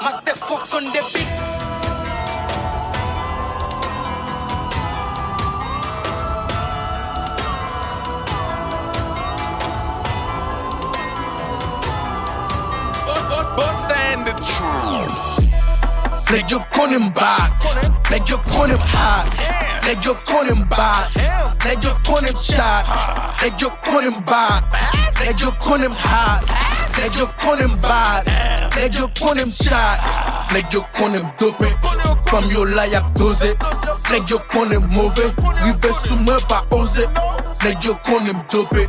Master Fox on the beat. Leg Yo Konem back, Leg Yo Konem hot, Leg Yo Konem back, Leg Yo Konem shot, Leg Yo Konem back, Leg Yo Konem hot, Leg Yo Konem back, Leg Yo Konem shot, Leg Yo Konem dopé, from yo la y'a dosé, Leg Yo Konem mauvais, rive sous moi pas osé, Leg Yo Konem dopé,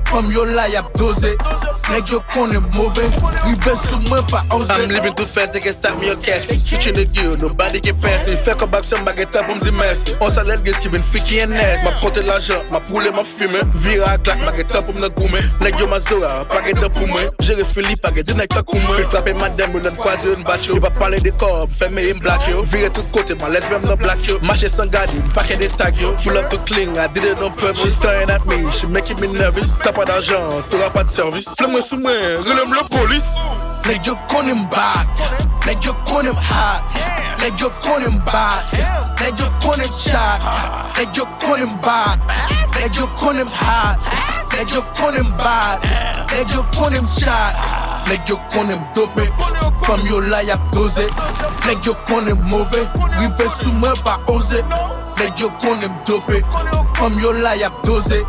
from yo la y'a dosé, Leg Yo Konem mauvais, rive sous moi pas osé. I'm living too fast, they can stop me or catch me. Switching the gear, nobody can pass me. Fait comme Babson, ma guetta pour me dire merci. On s'allait le qui vient freaky and nasty. M'a compté l'argent, m'a poulé, m'a fumé. Vire à claque, ma guetta pour me goumer. Leg yo ma zora, pas guetta pour moi. J'ai refilé, pas guetta n'est pas comme moi. Fait frapper madame, me donne croiser une batte. Il va parler des corps, fermer une black yo. Vire tout côté, ma laisse même dans black yo. Marcher sans garder, paquet des tags yo. Pull up to cling, I did it on purpose. She's staring at me, she making me nervous. T'as pas d'argent, t'auras pas de service. Flamme sous moi, relève la police. Leg Yo Konem back, Leg Yo Konem hot, Leg Yo Konem back, Leg Yo Konem shot, Leg Yo Konem back, Leg Yo Konem hot, Leg Yo Konem back, Leg Yo Konem shot, Leg Yo Konem dopé, from yo la y'a dosé, Leg Yo Konem mauvais, rive sous moi pas osé, Leg Yo Konem dopé, from yo la y'a dosé,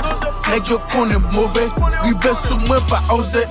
Leg Yo Konem mauvais, rive sous moi pas osé.